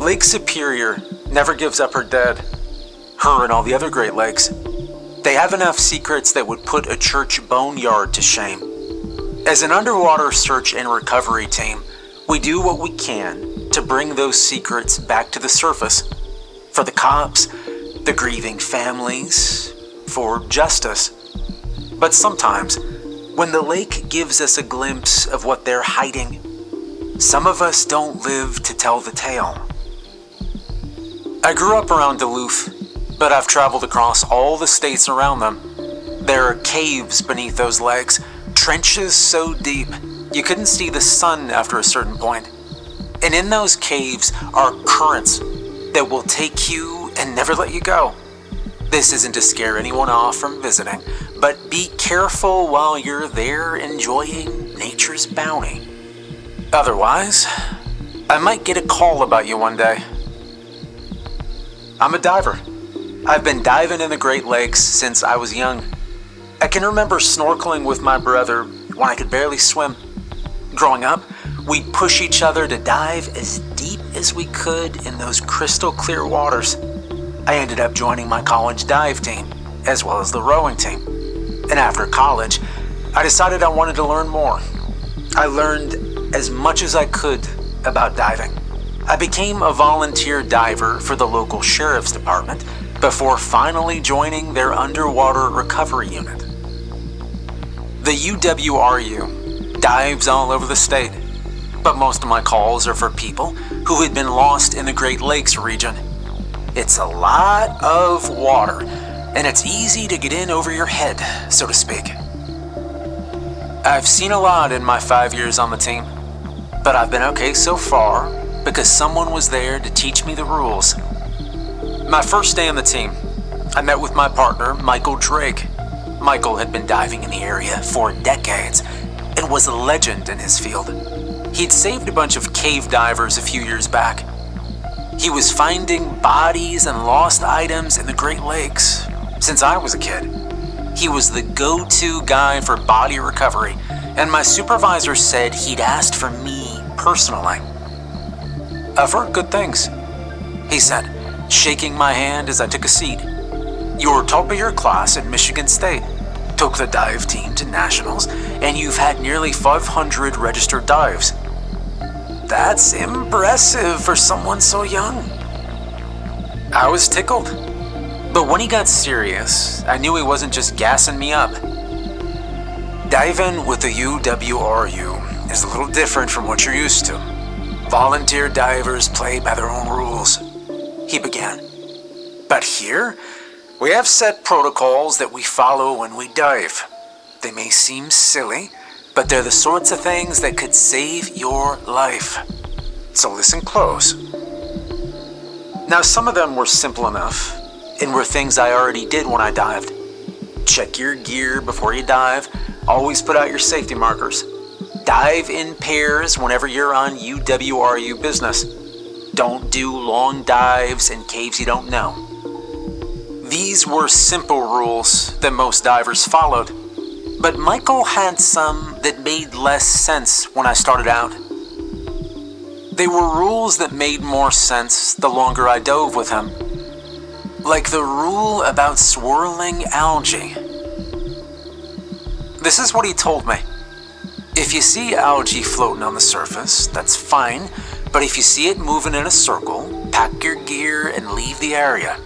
Lake Superior never gives up her dead. Her and all the other Great Lakes. They have enough secrets that would put a church boneyard to shame. As an underwater search and recovery team, we do what we can to bring those secrets back to the surface. For the cops, the grieving families, for justice. But sometimes, when the lake gives us a glimpse of what they're hiding, some of us don't live to tell the tale. I grew up around Duluth, but I've traveled across all the states around them. There are caves beneath those lakes, trenches so deep you couldn't see the sun after a certain point. And in those caves are currents that will take you and never let you go. This isn't to scare anyone off from visiting, but be careful while you're there enjoying nature's bounty. Otherwise, I might get a call about you one day. I'm a diver. I've been diving in the Great Lakes since I was young. I can remember snorkeling with my brother when I could barely swim. Growing up, we'd push each other to dive as deep as we could in those crystal clear waters. I ended up joining my college dive team, as well as the rowing team. And after college, I decided I wanted to learn more. I learned as much as I could about diving. I became a volunteer diver for the local sheriff's department before finally joining their underwater recovery unit. The UWRU dives all over the state, but most of my calls are for people who had been lost in the Great Lakes region. It's a lot of water, and it's easy to get in over your head, so to speak. I've seen a lot in my 5 years on the team, but I've been okay so far because someone was there to teach me the rules. My first day on the team, I met with my partner, Michael Drake. Michael had been diving in the area for decades and was a legend in his field. He'd saved a bunch of cave divers a few years back. He was finding bodies and lost items in the Great Lakes since I was a kid. He was the go-to guy for body recovery, and my supervisor said he'd asked for me personally. I've heard good things, he said, shaking my hand as I took a seat. You're top of your class at Michigan State, took the dive team to nationals, and you've had nearly 500 registered dives. That's impressive for someone so young. I was tickled. But when he got serious, I knew he wasn't just gassing me up. Diving with the UWRU is a little different from what you're used to. Volunteer divers play by their own rules, he began. But here, we have set protocols that we follow when we dive. They may seem silly, but they're the sorts of things that could save your life. So listen close. Now, some of them were simple enough, and were things I already did when I dived. Check your gear before you dive. Always put out your safety markers. Dive in pairs whenever you're on UWRU business. Don't do long dives in caves you don't know. These were simple rules that most divers followed, but Michael had some that made less sense when I started out. They were rules that made more sense the longer I dove with him. Like the rule about swirling algae. This is what he told me. If you see algae floating on the surface, that's fine, but if you see it moving in a circle, pack your gear and leave the area.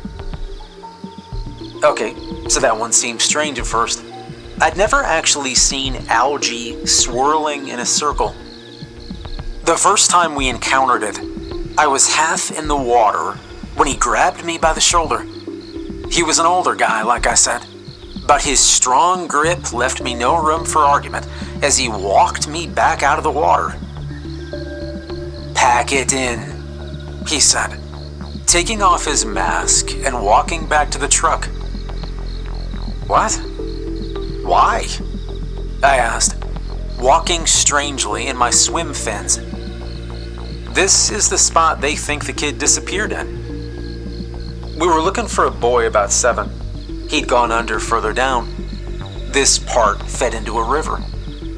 Okay, so that one seemed strange at first. I'd never actually seen algae swirling in a circle. The first time we encountered it, I was half in the water when he grabbed me by the shoulder. He was an older guy, like I said, but his strong grip left me no room for argument as he walked me back out of the water. Pack it in, he said, taking off his mask and walking back to the truck. What? Why? I asked, walking strangely in my swim fins. This is the spot they think the kid disappeared in. We were looking for a boy about 7. He'd gone under further down. This part fed into a river,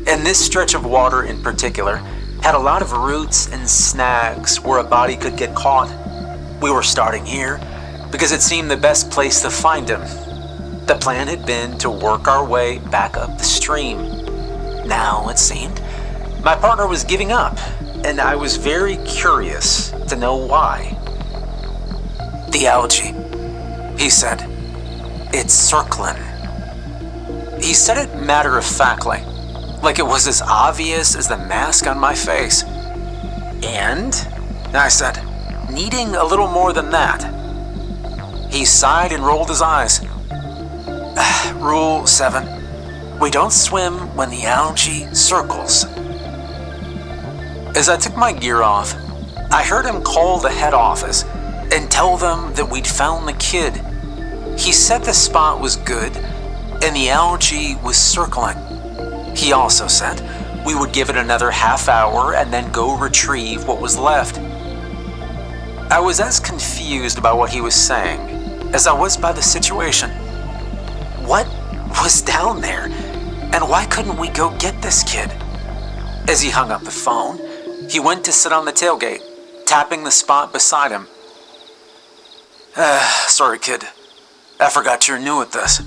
and this stretch of water in particular had a lot of roots and snags where a body could get caught. We were starting here because it seemed the best place to find him. The plan had been to work our way back up the stream. Now, it seemed, my partner was giving up, and I was very curious to know why. "The algae," he said. "It's circling." He said it matter-of-factly, like it was as obvious as the mask on my face. "And?" I said, needing a little more than that. He sighed and rolled his eyes. "Rule 7. We don't swim when the algae circles." As I took my gear off, I heard him call the head office and tell them that we'd found the kid. He said the spot was good and the algae was circling. He also said we would give it another half hour and then go retrieve what was left. I was as confused by what he was saying as I was by the situation. What was down there, and why couldn't we go get this kid? As he hung up the phone, he went to sit on the tailgate, tapping the spot beside him. Sorry, kid. I forgot you're new at this.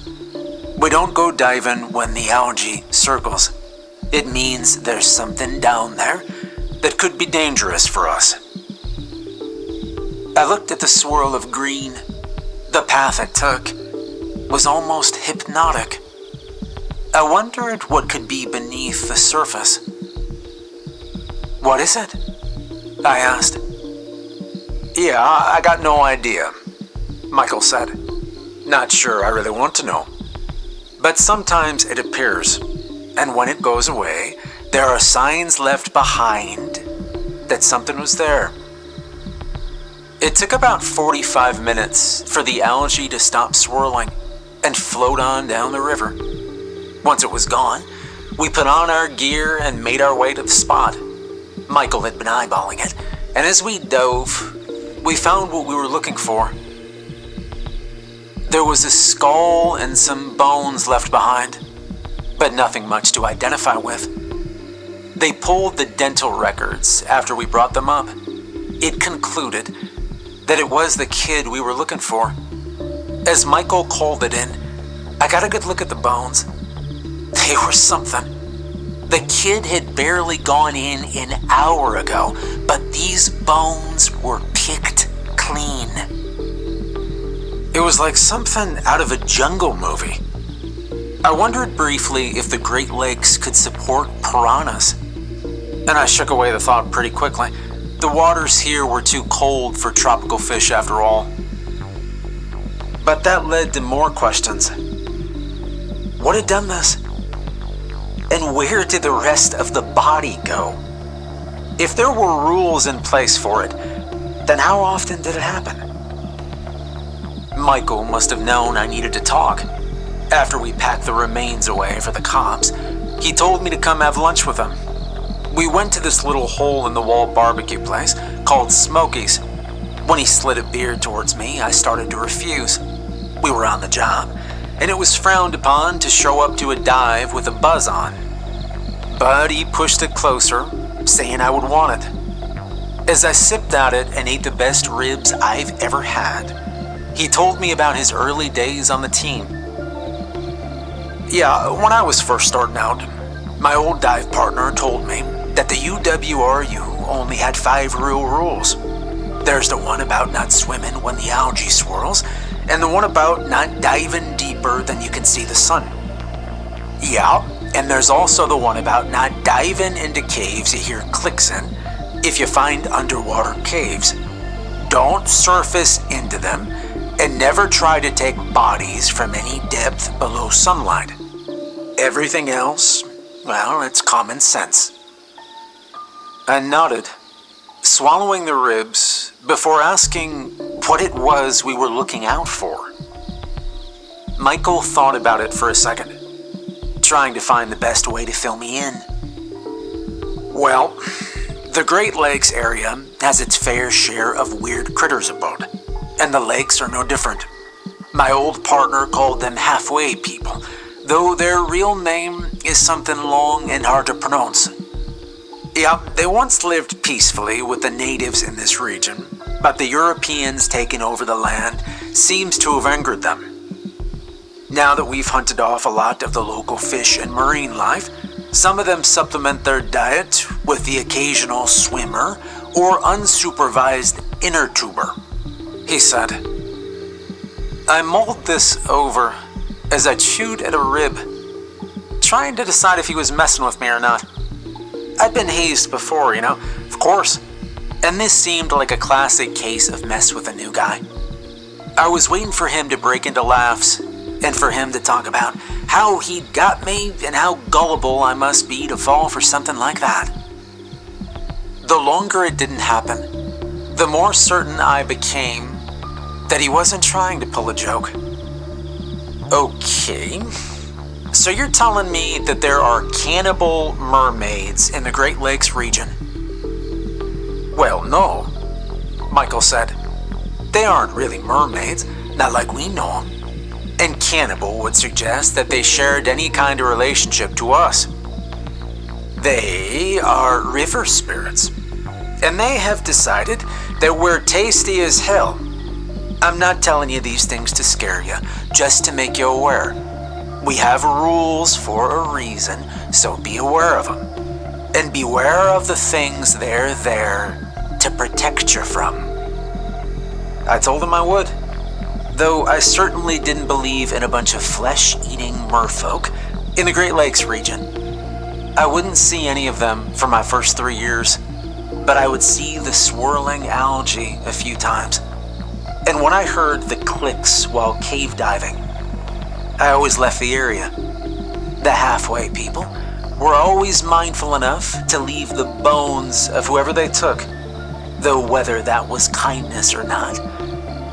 We don't go diving when the algae circles. It means there's something down there that could be dangerous for us." I looked at the swirl of green. The path it took was almost hypnotic. I wondered what could be beneath the surface. "What is it?" I asked. "Yeah, I got no idea," Michael said. "Not sure I really want to know. But sometimes it appears, and when it goes away, there are signs left behind that something was there." It took about 45 minutes for the algae to stop swirling and float on down the river. Once it was gone, we put on our gear and made our way to the spot. Michael had been eyeballing it, and as we dove, we found what we were looking for. There was a skull and some bones left behind, but nothing much to identify with. They pulled the dental records after we brought them up. It concluded that it was the kid we were looking for. As Michael called it in, I got a good look at the bones. They were something. The kid had barely gone in an hour ago, but these bones were picked clean. It was like something out of a jungle movie. I wondered briefly if the Great Lakes could support piranhas, and I shook away the thought pretty quickly. The waters here were too cold for tropical fish after all. But that led to more questions. What had done this? And where did the rest of the body go? If there were rules in place for it, then how often did it happen? Michael must have known I needed to talk. After we packed the remains away for the cops, he told me to come have lunch with him. We went to this little hole-in-the-wall barbecue place called Smokey's. When he slid a beer towards me, I started to refuse. We were on the job, and it was frowned upon to show up to a dive with a buzz on. But he pushed it closer, saying I would want it. As I sipped at it and ate the best ribs I've ever had, he told me about his early days on the team. Yeah, when I was first starting out, my old dive partner told me that the UWRU only had 5 real rules. There's the one about not swimming when the algae swirls, and the one about not diving deeper than you can see the sun. Yeah, and there's also the one about not diving into caves you hear clicks in if you find underwater caves. Don't surface into them, and never try to take bodies from any depth below sunlight. Everything else, well, it's common sense. I nodded, swallowing the ribs before asking what it was we were looking out for. Michael thought about it for a second, trying to find the best way to fill me in. Well, the Great Lakes area has its fair share of weird critters about, and the lakes are no different. My old partner called them halfway people, though their real name is something long and hard to pronounce. Yeah, they once lived peacefully with the natives in this region. but the Europeans taking over the land seems to have angered them. Now that we've hunted off a lot of the local fish and marine life, some of them supplement their diet with the occasional swimmer or unsupervised inner tuber, he said. I mulled this over as I chewed at a rib, trying to decide if he was messing with me or not. I'd been hazed before, of course, and this seemed like a classic case of mess with a new guy. I was waiting for him to break into laughs and for him to talk about how he'd got me and how gullible I must be to fall for something like that. The longer it didn't happen, the more certain I became that he wasn't trying to pull a joke. Okay, so you're telling me that there are cannibal mermaids in the Great Lakes region? Well, no, Michael said. They aren't really mermaids, not like we know them. And cannibal would suggest that they shared any kind of relationship to us. They are river spirits, and they have decided that we're tasty as hell. I'm not telling you these things to scare you, just to make you aware. We have rules for a reason, so be aware of them. And beware of the things they're there to protect you from. I told him I would, though I certainly didn't believe in a bunch of flesh-eating merfolk in the Great Lakes region. I wouldn't see any of them for my first 3 years, but I would see the swirling algae a few times. And when I heard the clicks while cave diving, I always left the area. The halfway people were always mindful enough to leave the bones of whoever they took, though whether that was kindness or not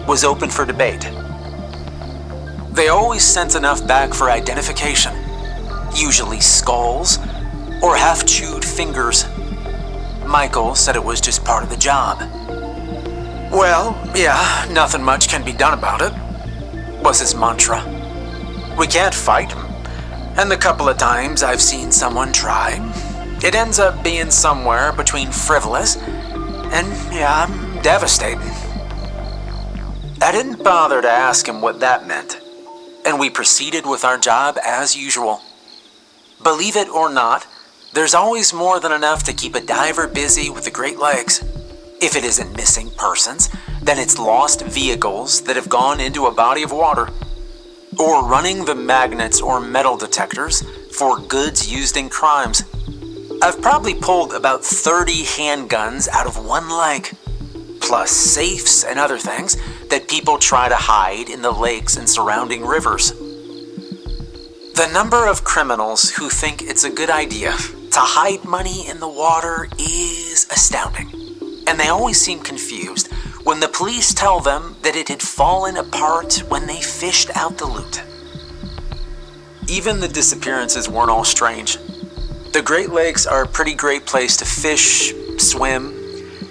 was open for debate. They always sent enough back for identification, usually skulls or half-chewed fingers. Michael said it was just part of the job. Well, yeah, nothing much can be done about it, was his mantra. We can't fight him, and the couple of times I've seen someone try, it ends up being somewhere between frivolous and, devastating. I didn't bother to ask him what that meant, and we proceeded with our job as usual. Believe it or not, there's always more than enough to keep a diver busy with the Great Lakes. If it isn't missing persons, then it's lost vehicles that have gone into a body of water, or running the magnets or metal detectors for goods used in crimes. I've probably pulled about 30 handguns out of one lake, plus safes and other things that people try to hide in the lakes and surrounding rivers. The number of criminals who think it's a good idea to hide money in the water is astounding, and they always seem confused when the police tell them that it had fallen apart when they fished out the loot. Even the disappearances weren't all strange. The Great Lakes are a pretty great place to fish, swim,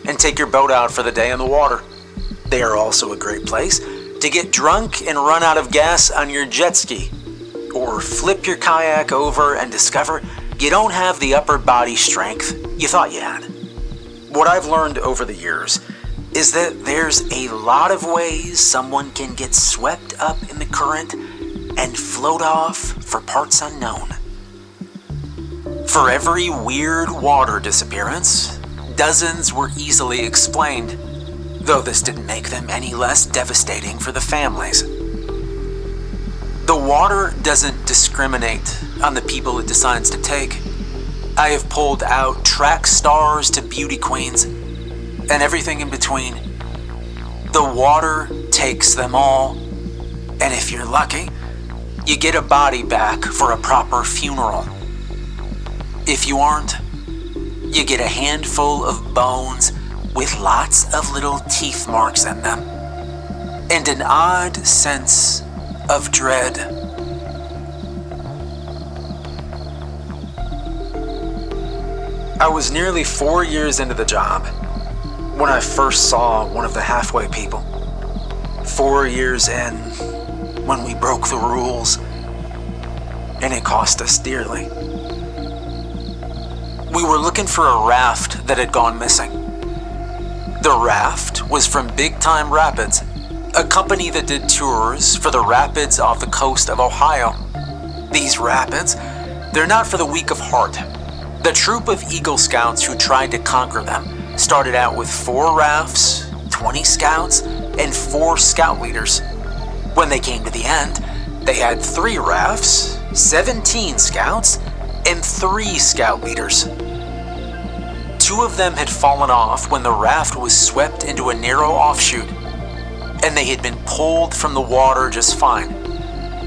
and take your boat out for the day in the water. They are also a great place to get drunk and run out of gas on your jet ski, or flip your kayak over and discover you don't have the upper body strength you thought you had. What I've learned over the years is that there's a lot of ways someone can get swept up in the current and float off for parts unknown. For every weird water disappearance, dozens were easily explained, though this didn't make them any less devastating for the families. The water doesn't discriminate on the people it decides to take. I have pulled out track stars to beauty queens, and everything in between. The water takes them all, and if you're lucky, you get a body back for a proper funeral. If you aren't, you get a handful of bones with lots of little teeth marks in them, and an odd sense of dread. I was nearly 4 years into the job when I first saw one of the halfway people. 4 years in, when we broke the rules, and it cost us dearly. We were looking for a raft that had gone missing. The raft was from Bedtime Rapids, a company that did tours for the rapids off the coast of Ohio. These rapids, they're not for the weak of heart. The troop of Eagle Scouts who tried to conquer them started out with 4 rafts, 20 scouts, and 4 scout leaders. When they came to the end, they had 3 rafts, 17 scouts, and 3 scout leaders. 2 of them had fallen off when the raft was swept into a narrow offshoot, and they had been pulled from the water just fine.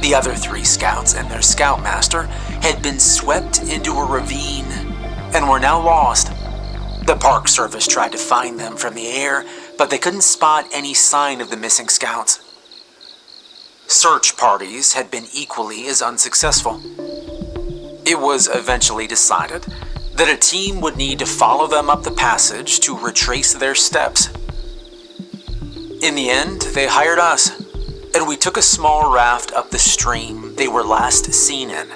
The other 3 scouts and their scoutmaster had been swept into a ravine and were now lost. The Park Service tried to find them from the air, but they couldn't spot any sign of the missing scouts. Search parties had been equally as unsuccessful. It was eventually decided that a team would need to follow them up the passage to retrace their steps. In the end, they hired us, and we took a small raft up the stream they were last seen in.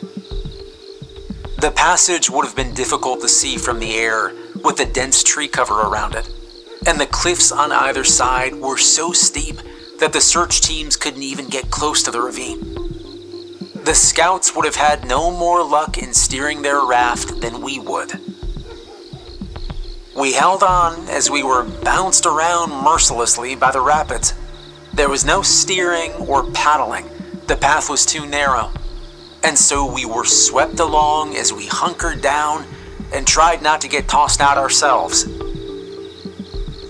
The passage would have been difficult to see from the air with the dense tree cover around it, and the cliffs on either side were so steep that the search teams couldn't even get close to the ravine. The scouts would have had no more luck in steering their raft than we would. We held on as we were bounced around mercilessly by the rapids. There was no steering or paddling. The path was too narrow, and so we were swept along as we hunkered down and tried not to get tossed out ourselves.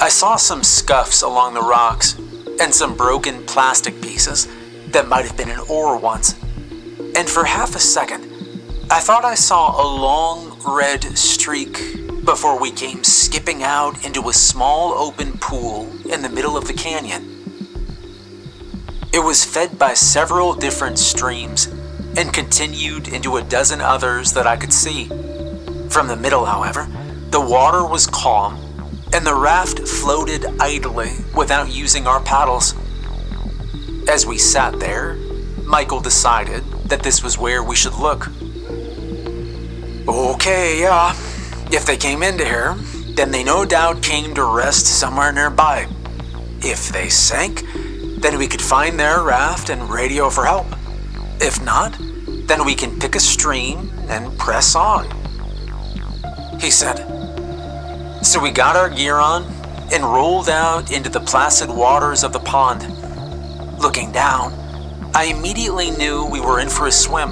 I saw some scuffs along the rocks and some broken plastic pieces that might have been an oar once. And for half a second, I thought I saw a long red streak before we came skipping out into a small open pool in the middle of the canyon. It was fed by several different streams and continued into a dozen others that I could see. From the middle, however, the water was calm and the raft floated idly without using our paddles. As we sat there, Michael decided that this was where we should look. Okay, yeah, if they came into here, then they no doubt came to rest somewhere nearby. If they sank, then we could find their raft and radio for help. If not, then we can pick a stream and press on, he said. So we got our gear on and rolled out into the placid waters of the pond. Looking down, I immediately knew we were in for a swim.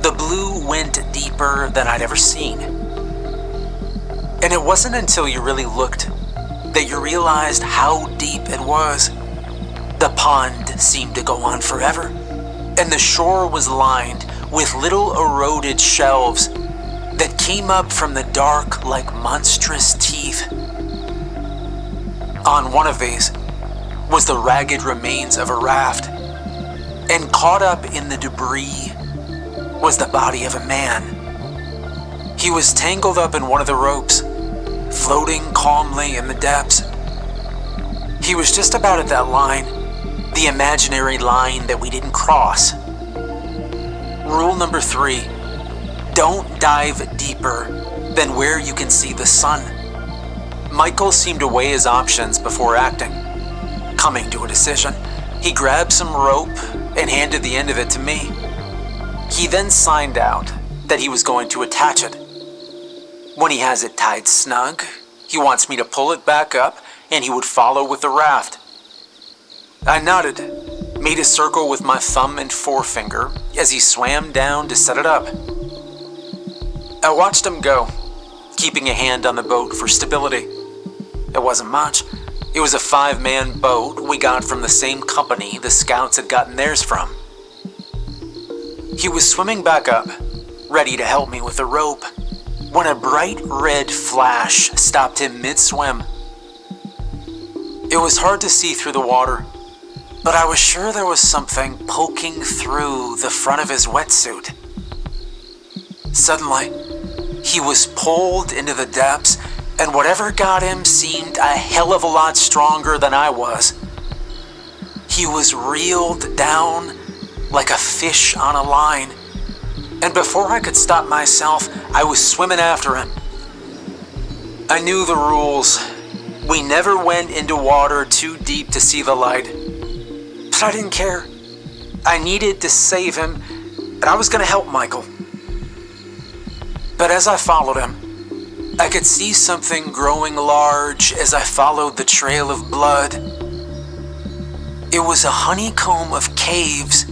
The blue went deeper than I'd ever seen. And it wasn't until you really looked that you realized how deep it was. The pond seemed to go on forever, and the shore was lined with little eroded shelves that came up from the dark like monstrous teeth. On one of these was the ragged remains of a raft, and caught up in the debris was the body of a man. He was tangled up in one of the ropes, floating calmly in the depths. He was just about at that line, the imaginary line that we didn't cross. Rule number 3, don't dive deeper than where you can see the sun. Michael seemed to weigh his options before acting. Coming to a decision, he grabbed some rope and handed the end of it to me. He then signed out that he was going to attach it. When he has it tied snug, he wants me to pull it back up and he would follow with the raft. I nodded, made a circle with my thumb and forefinger as he swam down to set it up. I watched him go, keeping a hand on the boat for stability. It wasn't much. It was a 5-man boat we got from the same company the scouts had gotten theirs from. He was swimming back up, ready to help me with the rope, when a bright red flash stopped him mid-swim. It was hard to see through the water, but I was sure there was something poking through the front of his wetsuit. Suddenly, he was pulled into the depths, and whatever got him seemed a hell of a lot stronger than I was. He was reeled down like a fish on a line, and before I could stop myself, I was swimming after him. I knew the rules, We never went into water too deep to see the light. But I didn't care. I needed to save him, and I was going to help Michael. But as I followed him, I could see something growing large as I followed the trail of blood. It was a honeycomb of caves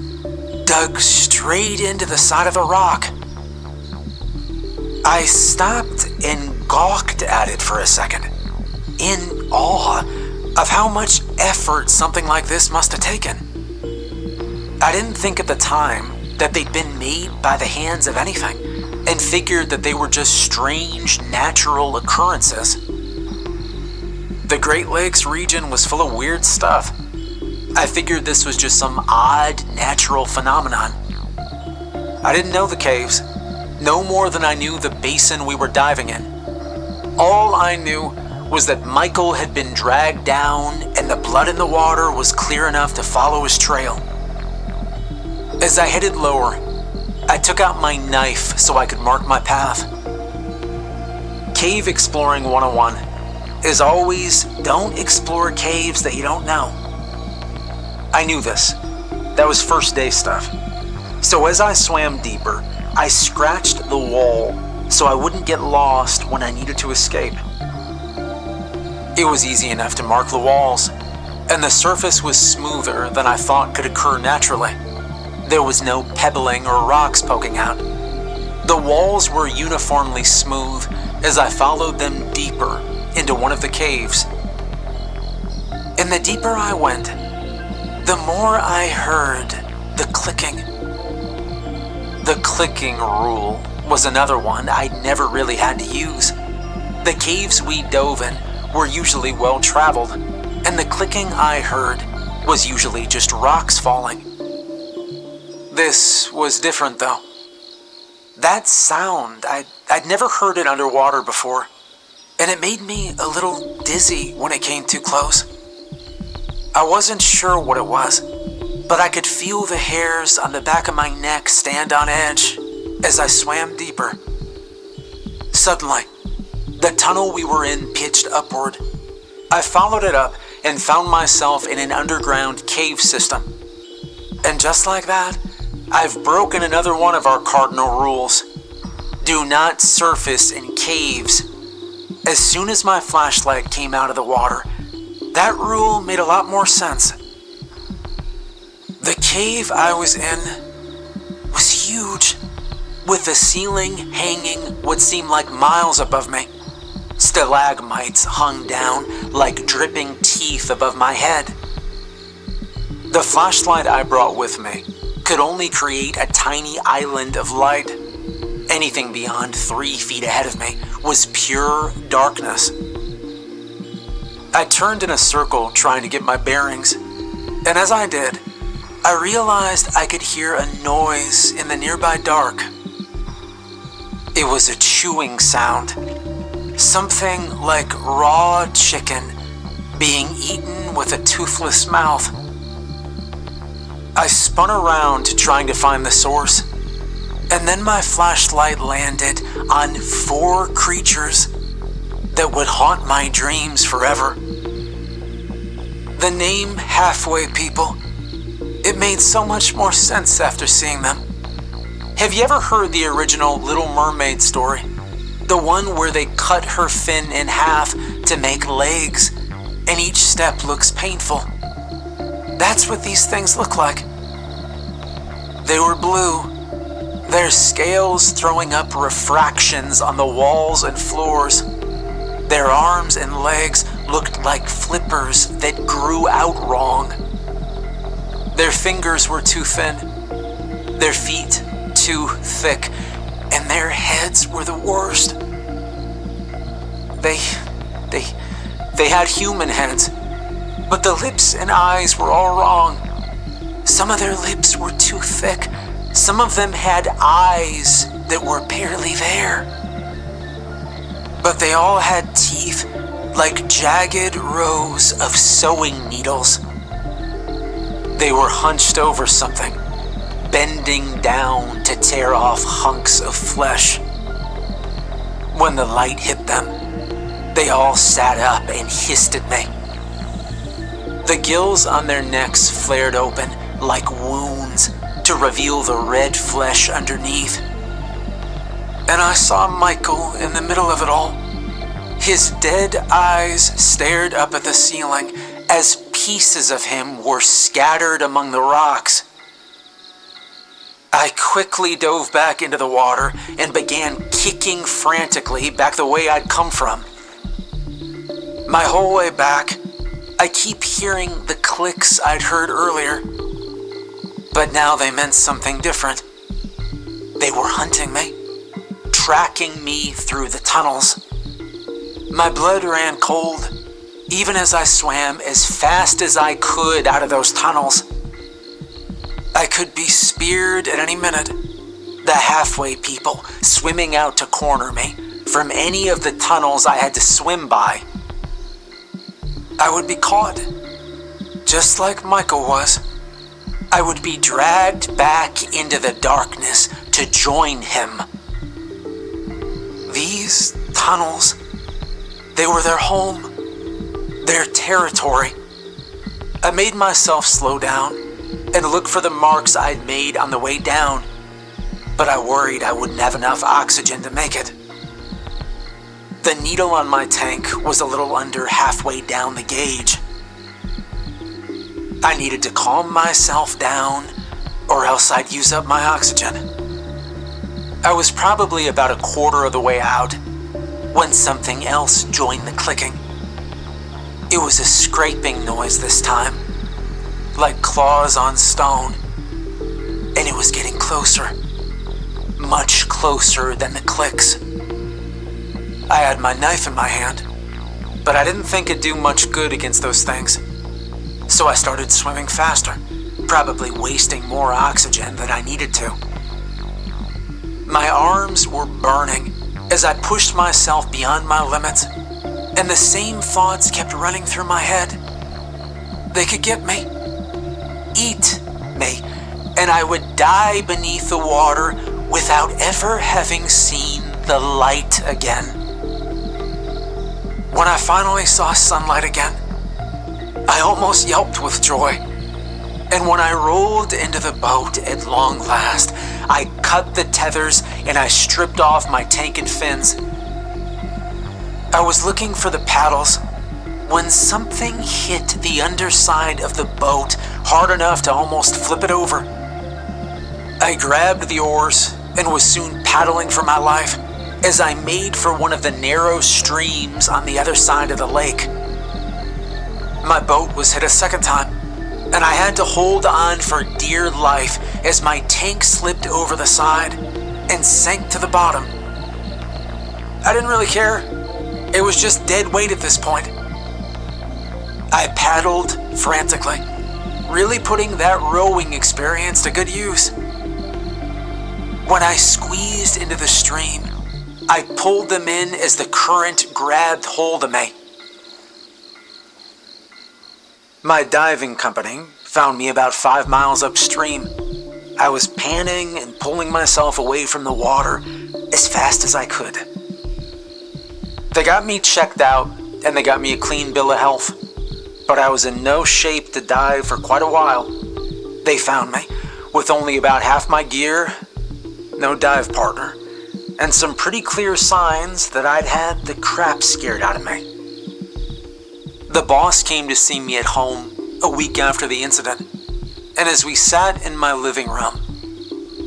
dug straight into the side of a rock. I stopped and gawked at it for a second, in awe of how much effort something like this must have taken. I didn't think at the time that they'd been made by the hands of anything, and figured that they were just strange natural occurrences. The Great Lakes region was full of weird stuff. I figured this was just some odd natural phenomenon. I didn't know the caves, no more than I knew the basin we were diving in. All I knew was that Michael had been dragged down and the blood in the water was clear enough to follow his trail. As I headed lower, I took out my knife so I could mark my path. Cave Exploring 101 is always don't explore caves that you don't know. I knew this. That was first day stuff. So as I swam deeper, I scratched the wall so I wouldn't get lost when I needed to escape. It was easy enough to mark the walls, and the surface was smoother than I thought could occur naturally. There was no pebbling or rocks poking out. The walls were uniformly smooth as I followed them deeper into one of the caves. And the deeper I went, the more I heard the clicking. The clicking rule was another one I'd never really had to use. The caves we dove in were usually well traveled, and the clicking I heard was usually just rocks falling. This was different though. That sound, I'd never heard it underwater before, and it made me a little dizzy when it came too close. I wasn't sure what it was, but I could feel the hairs on the back of my neck stand on edge as I swam deeper. Suddenly, the tunnel we were in pitched upward. I followed it up and found myself in an underground cave system. And just like that, I've broken another one of our cardinal rules. Do not surface in caves. As soon as my flashlight came out of the water, that rule made a lot more sense. The cave I was in was huge, with the ceiling hanging what seemed like miles above me. Stalagmites hung down like dripping teeth above my head. The flashlight I brought with me could only create a tiny island of light. Anything beyond 3 feet ahead of me was pure darkness. I turned in a circle trying to get my bearings, and as I did, I realized I could hear a noise in the nearby dark. It was a chewing sound, something like raw chicken being eaten with a toothless mouth. I spun around trying to find the source, and then my flashlight landed on 4 creatures that would haunt my dreams forever. The name Halfway People, it made so much more sense after seeing them. Have you ever heard the original Little Mermaid story? The one where they cut her fin in half to make legs, and each step looks painful. That's what these things look like. They were blue, their scales throwing up refractions on the walls and floors. Their arms and legs looked like flippers that grew out wrong. Their fingers were too thin, their feet too thick, and their heads were the worst. They had human heads, but the lips and eyes were all wrong. Some of their lips were too thick. Some of them had eyes that were barely there. But they all had teeth like jagged rows of sewing needles. They were hunched over something, bending down to tear off hunks of flesh. When the light hit them, They all sat up and hissed at me. The gills on their necks flared open like wounds to reveal the red flesh underneath. And I saw Michael in the middle of it all. His dead eyes stared up at the ceiling as pieces of him were scattered among the rocks. I quickly dove back into the water and began kicking frantically back the way I'd come from. My whole way back, I keep hearing the clicks I'd heard earlier, but now they meant something different. They were hunting me, tracking me through the tunnels. My blood ran cold, even as I swam as fast as I could out of those tunnels. I could be speared at any minute. The halfway people swimming out to corner me from any of the tunnels I had to swim by. I would be caught, just like Michael was. I would be dragged back into the darkness to join him. These tunnels, they were their home, their territory. I made myself slow down and look for the marks I'd made on the way down, but I worried I wouldn't have enough oxygen to make it. The needle on my tank was a little under halfway down the gauge. I needed to calm myself down, or else I'd use up my oxygen. I was probably about a quarter of the way out when something else joined the clicking. It was a scraping noise this time, like claws on stone, and it was getting closer, much closer than the clicks. I had my knife in my hand, but I didn't think it'd do much good against those things, so I started swimming faster, probably wasting more oxygen than I needed to. My arms were burning as I pushed myself beyond my limits, and the same thoughts kept running through my head. They could get me, eat me, and I would die beneath the water without ever having seen the light again. When I finally saw sunlight again, I almost yelped with joy. And when I rolled into the boat at long last, I cut the tethers and I stripped off my tank and fins. I was looking for the paddles when something hit the underside of the boat hard enough to almost flip it over. I grabbed the oars and was soon paddling for my life as I made for one of the narrow streams on the other side of the lake. My boat was hit a second time, and I had to hold on for dear life as my tank slipped over the side and sank to the bottom. I didn't really care. It was just dead weight at this point. I paddled frantically, really putting that rowing experience to good use. When I squeezed into the stream, I pulled them in as the current grabbed hold of me. My diving company found me about 5 miles upstream. I was panning and pulling myself away from the water as fast as I could. They got me checked out and they got me a clean bill of health, but I was in no shape to dive for quite a while. They found me with only about half my gear, no dive partner, and some pretty clear signs that I'd had the crap scared out of me. The boss came to see me at home a week after the incident, and as we sat in my living room,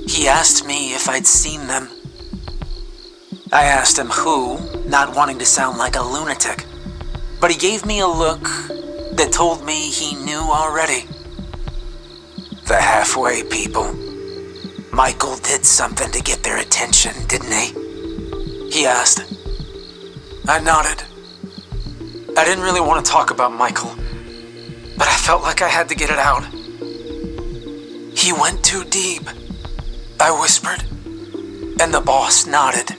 he asked me if I'd seen them. I asked him who, not wanting to sound like a lunatic, but he gave me a look that told me he knew already. The halfway people. Michael did something to get their attention, didn't he? He asked. I nodded. I didn't really want to talk about Michael, but I felt like I had to get it out. He went too deep, I whispered, and the boss nodded.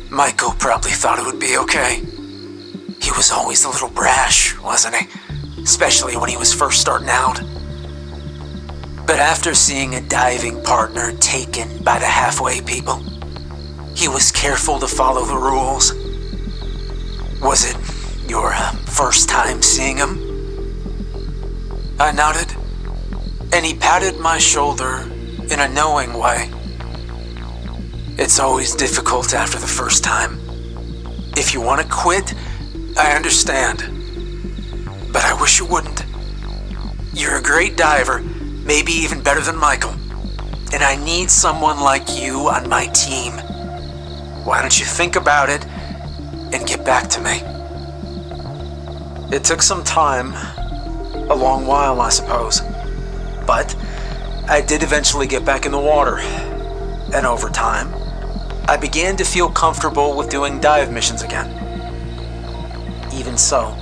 Michael probably thought it would be okay. He was always a little brash, wasn't he? Especially when he was first starting out. But after seeing a diving partner taken by the halfway people, he was careful to follow the rules. Was it your first time seeing him? I nodded, and he patted my shoulder in a knowing way. It's always difficult after the first time. If you want to quit, I understand. But I wish you wouldn't. You're a great diver, maybe even better than Michael. And I need someone like you on my team. Why don't you think about it and get back to me? It took some time, a long while, I suppose. But I did eventually get back in the water. And over time, I began to feel comfortable with doing dive missions again. Even so,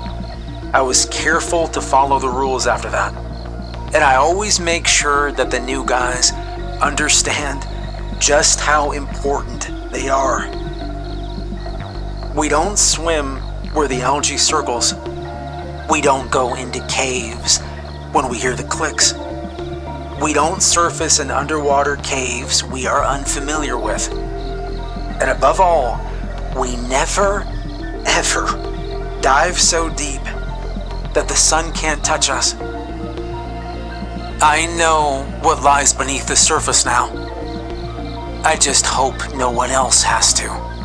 I was careful to follow the rules after that. And I always make sure that the new guys understand just how important they are. We don't swim where the algae circles. We don't go into caves when we hear the clicks. We don't surface in underwater caves we are unfamiliar with. And above all, we never, ever dive so deep that the sun can't touch us. I know what lies beneath the surface now. I just hope no one else has to.